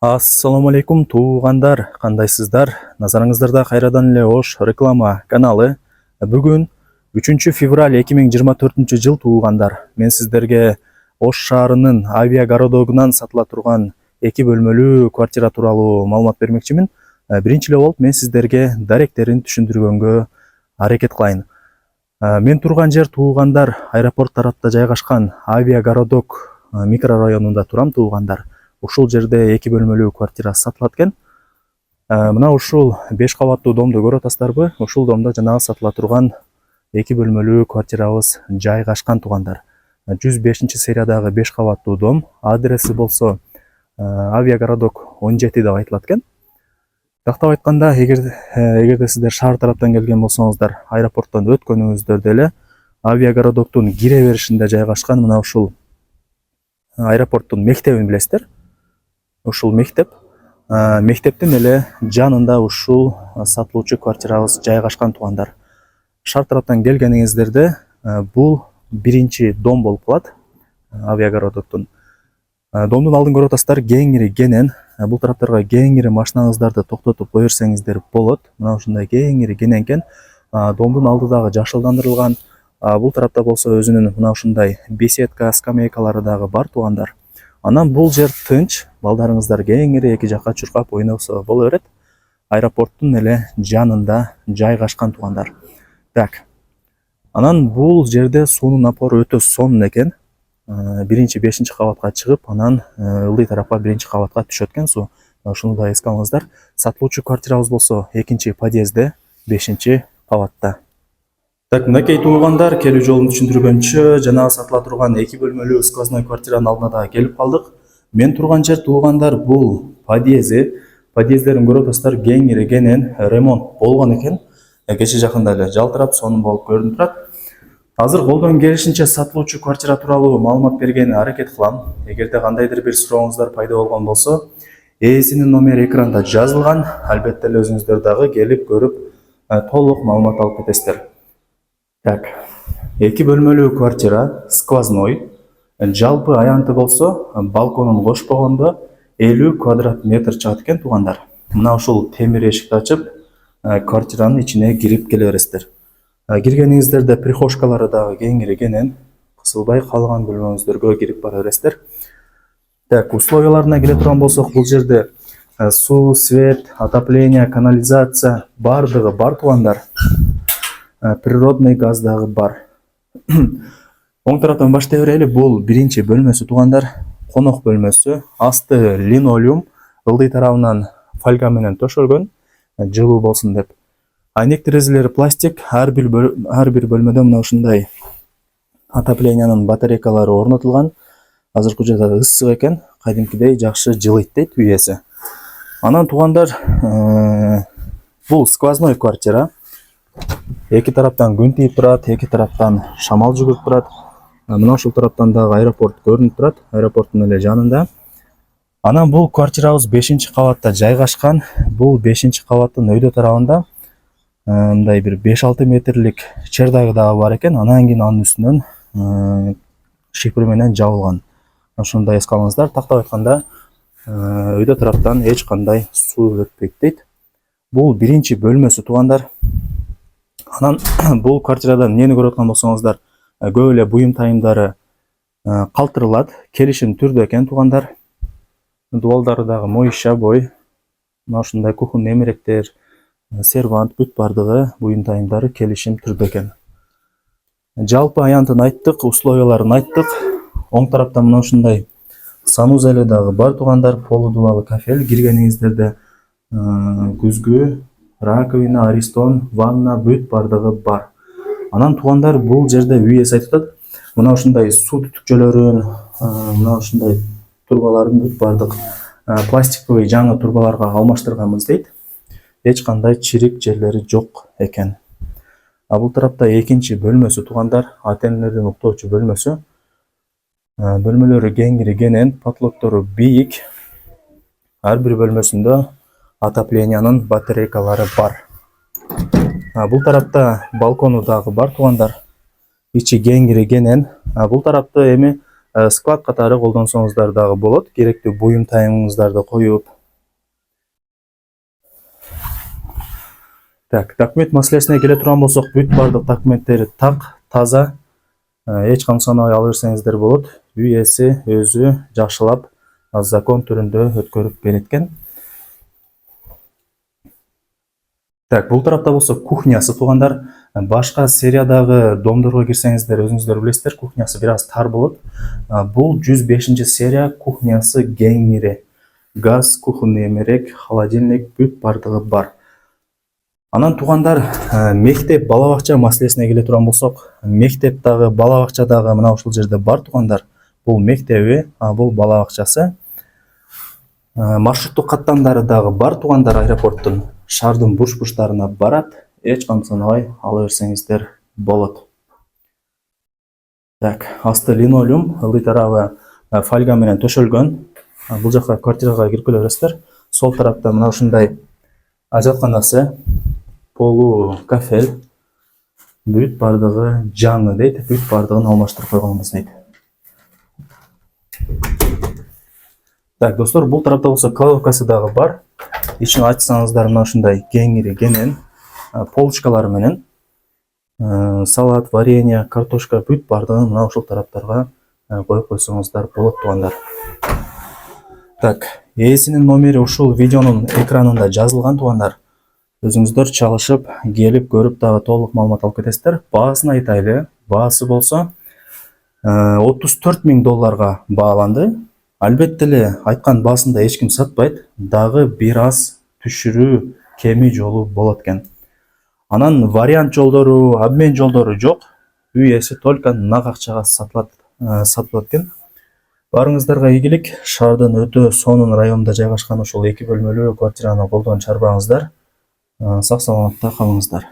Ассаламу алейкум туугандар, кандайсыздар? Назарыңыздарда кайрадан эле Ош реклама каналы. Бүгүн 3 февраль 2024 жыл туугандар. Мен сиздерге Ош шаарынын авиагородогунан сатыла турган 2 бөлмөлүү квартира тууралуу маалымат бермекчимин. Биринчи эле болуп мен сиздерге даректерин түшүндүргөнгө аракет кылайын. Мен турган жер туугандар аэропорт тарапта жайгашкан авиагородок микрорайонунда турам туугандар. Ушул жерде 2 бөлмөлүү квартира сатылат экен. Мына ушул 5 кабаттуу домду көрүп атасыздарбы? Ушул домдо жанагы сатыла турган 2 бөлмөлүү квартирабыз жайгашкан туугандар. 105 сериядагы 5 кабаттуу дом, адреси болсо авиагородок 17 деп айтылат экен. Тактап айтканда, эгерде сиздер шаар тараптан келген болсоңуздар, аэропорттон өткөнүңүздөрдө эле авиагородоктун кире беришинде жайгашкан мына ушул аэропорттун мектебин билесиздер. Ушул мектептин эле жанында ушул сатылуучу квартирабыз жайгашкан туугандар. Шаар тараптан келгениңиздерде бул биринчи дом болуп калат авиагородоктун. Домдун алдын көрүп атасыздар, кеңири кенен. Бул тараптарга кеңири машинаңыздарды токтотуп кое берсеңиздер болот. Мына ушундай кеңири кенен экен. Домдун алды дагы жашылдандырылган. Бул тарапта болсо өзүнүн мына ушундай беседка, скамейкалары дагы бар туугандар. Анан бул жер тынч, балдарыңыздар кеңири эки жакка чуркап ойносо боло берет. Аэропорттун эле жанында жайгашкан туугандар. Так. Анан бул жерде суунун апору өтө сонун экен. Биринчи 5 кабатка чыгып, анан ылдый тарапка биринчи кабатка түшөт экен суу. Ушуну да эске алыңыздар. Сатылуучу квартирабыз болсо 2 подъездде, 5 кабатта. Так, мынакей туугандар, келүү жолун түшүндүргөнчө, жанагы сатыла турган 2 бөлмөлүү сквозной квартиранын алдына да келип калдык. Мен турган жер туугандар бул подъезди. Подъездерин көрүп атасыздар, кеңири кенен, ремонт болгон экен. Кече жакында эле жалтырап сонун болуп көрүнүп турат. Азыр колдон келишинче сатылуучу квартира тууралуу маалымат бергенге аракет кылам. Эгерде кандайдыр бир сурооңуздар пайда болгон болсо, ээсинин номери экранда жазылган. Албетте эле өзүңүздөр дагы келип көрүп, толук маалымат алып кетесиздер. Так, 2 бөлмөлүү квартира, сквозной. Жалпы аянты болсо, балконун кошпогондо 50 квадрат метр чыгат экен туугандар. Мына ушул темир эшикти ачып, квартиранын ичине кирип келе бересиздер. Киргениңиздерде прихожкалары дагы кеңири кенен, кысылбай калган бөлмөңүздөргө кирип бара бересиздер. Так, условияларына келе турган болсок, бул жерде суу, свет, отопление, канализация бардыгы бар туугандар. Природный газ дагы бар. Оң тараптан баштай берели, бул биринчи бөлмөсү туугандар, конок бөлмөсү, асты линолеум, ылдый тарабынан фольга менен төшөлгөн, жылуу болсун деп. Айнек терезелери пластик, ар бир бөлмөдө мына ушундай отоплениянын батарейкалары орнотулган. Азыркы учурда ысык экен, кадимкидей жакшы жылыйт дейт үй ээси. Анан туугандар, бул сквозной квартира. Эки тараптан күн тийип турат, эки тараптан шамал жүгүрүп турат. Мына ушул тараптан дагы аэропорт көрүнүп турат, аэропорттун эле жанында. Анан бул квартирабыз 5 кабатта жайгашкан. Бул 5 кабаттын өйдө тарабында мындай бир 5-6 метрлик чердагы дагы бар экен. Анан кийин анын үстүнөн шифр менен жабылган. Ошондой эске алыңыздар. Тактап айтканда, өйдө тараптан эч кандай суу өтпөйт дейт. Бул биринчи бөлмөсү туугандар. Анан бул квартирадан эмнени көрүп аткан болсоңуздар, көп эле буюм тайымдары калтырылат, келишим түрдө экен туугандар. Дубалдары дагы моюща бой. Мына ушундай кухонный эмеректер, сервант, бүт бардыгы буюм тайымдары келишим түрдө экен. Жалпы аянтын айттык, условияларын айттык. Оң тараптан мына ушундай санузеле дагы бар туугандар, полу дубалы кафель. Киргениңиздерде күзгү, раковина, аристон, ванна, бүт бардыгы бар. Анан туугандар бул жерде үй ээси айтып атат, мына ушундай суу түтүкчөлөрүн, мына ушундай турбаларын бүт бардык пластиковый жаңы турбаларга алмаштырганбыз дейт. Эч кандай чирик жерлери жок экен. Бул тарапта экинчи бөлмөсү туугандар, ата-энелердин уктоочу бөлмөсү. Бөлмөлөрү кеңири кенен, потолоктору бийик. Ар бир бөлмөсүндө отоплениянын батарейкалары бар. Бул тарапта балкону дагы бар туугандар. Ичи кеңири кенен. Бул тарапты эми склад катары колдонсоңуздар дагы болот. Керектүү буюм тайымыңыздарды коюп, Так, документ маселесине келе турган болсок, бүт бардык документтери так, таза. Эч кандай санабай ала берсеңиздер болот. Үй ээси өзү жакшылап закон түрүндө өткөрүп берет экен. Так, бул тарапта болсо кухнясы туугандар. Башка сериядагы домдорго кирсеңиздер, өзүңүздөр билесиздер, кухнясы бир аз тар болот. Бул 105 серия кухнясы кеңири. Газ, кухонный эмерек, холодильник бүт бардыгы бар. Анан туугандар, мектеп, бала бакча маселесине келе турган болсок, мектеп дагы, бала бакча дагы мына ушул жерде бар туугандар. Бул мектеби, бул бала бакчасы. Маршруттук каттамдары дагы бар туугандар, аэропорттун шаардын бурч-бурчтарына барат. Эч кандай санабай ала берсеңиздер болот. Так, асты линолеум, ылдый тарабы фольга менен төшөлгөн. Бул жакка квартирага кирип келе бересиздер. Сол тарапта мына ушундай ажатканасы, полу кафель, бүт бардыгы жаңы дейт, бүт бардыгын алмаштырып койгонбуз дейт. Так, достор, бул тарапта болсо кладовкасы дагы бар. Ичин ачсаңыздар мына ушундай кеңири кенен, полочкалары менен салат, варенье, картошка бүт бардыгын мына ушул тараптарга коюп койсоңуздар болот туугандар. Так, ээсинин номери ушул видеонун экранында жазылган туугандар. Өзүңүздөр чалышып, келип көрүп дагы толук маалымат алып кетесиздер. Баасын айтайлы. Баасы болсо $34,000 бааланды. Албетте эле айткан баасында эч ким сатпайт. Дагы бир аз түшүрүү, кеми жолу болот экен. Анан вариант жолдору, обмен жолдору жок. Үй ээси только нак акчага сатылат экен. Барыңыздарга ийгилик. Шаардын өтө сонун районунда жайгашкан ушул 2 бөлмөлүү квартираны колдон чарбаңыздар. Сак саламатта калыңыздар.